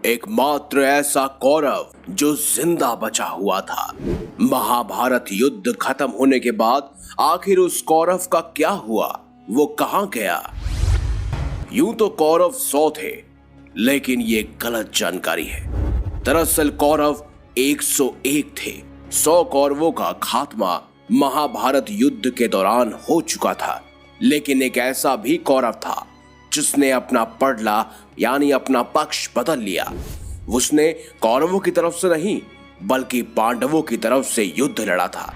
एकमात्र ऐसा कौरव जो जिंदा बचा हुआ था। महाभारत युद्ध खत्म होने के बाद आखिर उस कौरव का क्या हुआ, वो कहां गया? यूं तो कौरव 100 थे, लेकिन ये गलत जानकारी है। दरअसल कौरव 101 थे। 100 कौरवों का खात्मा महाभारत युद्ध के दौरान हो चुका था, लेकिन एक ऐसा भी कौरव था जिसने अपना पड़ला यानी अपना पक्ष बदल लिया। उसने कौरवों की तरफ से नहीं बल्कि पांडवों की तरफ से युद्ध लड़ा था।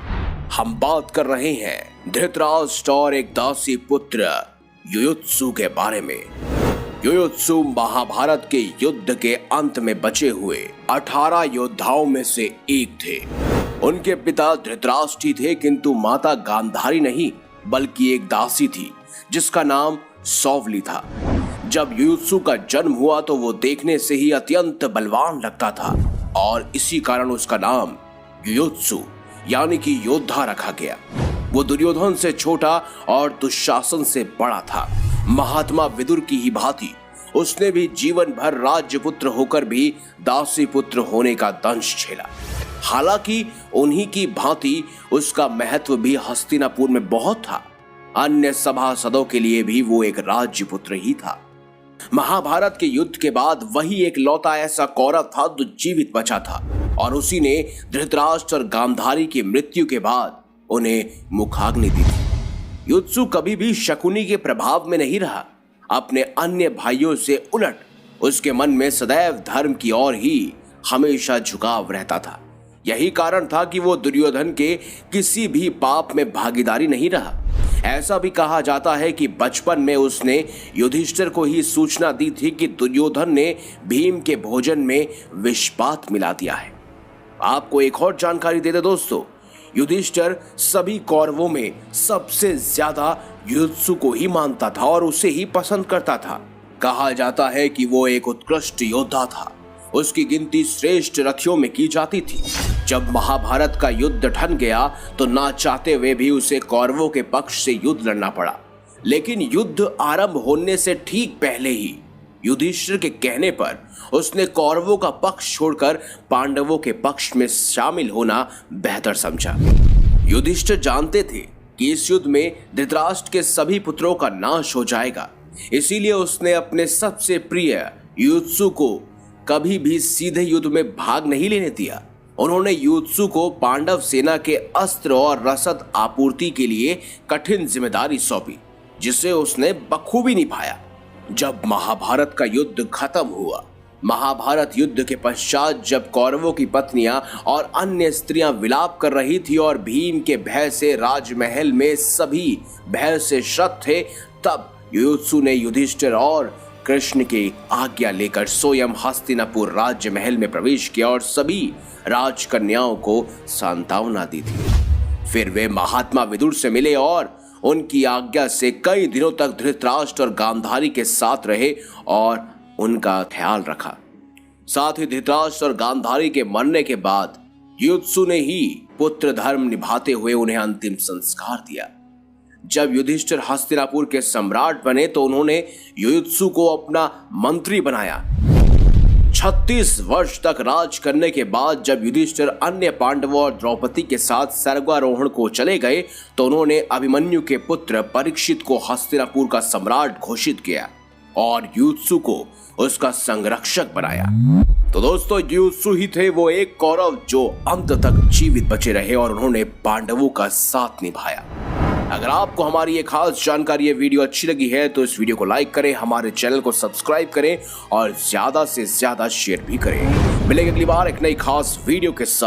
हम बात कर रहे हैं धृतराष्ट्र और एक दासी पुत्र युयुत्सु के बारे में। युयुत्सु महाभारत के युद्ध के अंत में बचे हुए 18 योद्धाओं में से एक थे। उनके पिता धृतराष्ट्र ही थे, किंतु माता गांधारी नहीं बल्कि एक दासी थी जिसका नाम सौवली था। जब युयुत्सु का जन्म हुआ तो वो देखने से ही अत्यंत बलवान लगता था और इसी कारण उसका नाम युयुत्सु यानी कि योद्धा रखा गया। वो दुर्योधन से छोटा और दुशासन से बड़ा था। महात्मा विदुर की ही भांति उसने भी जीवन भर राज्यपुत्र होकर भी दासी पुत्र होने का दंश झेला। हालांकि उन्हीं की भांति उसका महत्व भी हस्तिनापुर में बहुत था। अन्य सभासदों के लिए भी वो एक राज्यपुत्र ही था। महाभारत के युद्ध के बाद वही एक लौता ऐसा कौरव था जो जीवित बचा था और उसी ने धृतराष्ट्र और गांधारी की मृत्यु के बाद उन्हें मुखाग्नि दी थी। युयुत्सु कभी भी शकुनी के प्रभाव में नहीं रहा। अपने अन्य भाइयों से उलट उसके मन में सदैव धर्म की ओर ही हमेशा झुकाव रहता था। यही कारण था कि वो दुर्योधन के किसी भी पाप में भागीदारी नहीं रहा। ऐसा भी कहा जाता है कि बचपन में उसने युधिष्ठिर को ही सूचना दी थी कि दुर्योधन ने भीम के भोजन में विषपात मिला दिया है। आपको एक और जानकारी दे दे दोस्तों, युधिष्ठिर सभी कौरवों में सबसे ज्यादा युयुत्सु को ही मानता था और उसे ही पसंद करता था। कहा जाता है कि वो एक उत्कृष्ट योद्धा था। उसकी गिनती श्रेष्ठ रथियों में की जाती थी। जब महाभारत का युद्ध ठन गया तो ना चाहते हुए भी उसे कौरवों के पक्ष से युद्ध लड़ना पड़ा। लेकिन युद्ध आरंभ होने से ठीक पहले ही युधिष्ठिर के कहने पर उसने कौरवों का पक्ष छोड़कर पांडवों के पक्ष में शामिल होना बेहतर समझा। युधिष्ठिर जानते थे कि इस युद्ध में धृतराष्ट्र के सभी पुत्रों का नाश हो जाएगा, इसीलिए उसने अपने सबसे प्रिय युयुत्सु को कभी भी सीधे युद्ध में भाग नहीं लेने दिया। उन्होंने युयुत्सु को पांडव सेना के अस्त्र और रसद आपूर्ति के लिए कठिन जिम्मेदारी सौंपी, जिसे उसने बखूबी निभाया। जब महाभारत का युद्ध खत्म हुआ, महाभारत युद्ध के पश्चात जब कौरवों की पत्नियां और अन्य स्त्रियां विलाप कर रही थी और भीम के भय से राजमहल में सभी भय से श्रद्ध थे, तब युयुत्सु ने युधिष्ठिर और कृष्ण की आज्ञा लेकर स्वयं हस्तिनापुर राज्य महल में प्रवेश किया और सभी राजकन्याओं को सांत्वना दी थी। फिर वे महात्मा विदुर से मिले और उनकी आज्ञा से कई दिनों तक धृतराष्ट्र और गांधारी के साथ रहे और उनका ख्याल रखा। साथ ही धृतराष्ट्र और गांधारी के मरने के बाद युयुत्सु ने ही पुत्र धर्म निभाते हुए उन्हें अंतिम संस्कार दिया। जब युधिष्ठिर हस्तिनापुर के सम्राट बने तो उन्होंने युयुत्सु को अपना मंत्री बनाया। 36 वर्ष तक राज करने के बाद जब युधिष्ठिर अन्य पांडवों और द्रौपदी के साथ स्वर्गारोहण को चले गए तो उन्होंने अभिमन्यु के पुत्र परीक्षित को हस्तिनापुर का सम्राट घोषित किया और युयुत्सु को उसका संरक्षक बनाया। तो दोस्तों, युयुत्सु ही थे वो एक कौरव जो अंत तक जीवित बचे रहे और उन्होंने पांडवों का साथ निभाया। अगर आपको हमारी ये खास जानकारी, ये वीडियो अच्छी लगी है तो इस वीडियो को लाइक करें, हमारे चैनल को सब्सक्राइब करें और ज्यादा से ज्यादा शेयर भी करें। मिलेंगे अगली बार एक नई खास वीडियो के साथ।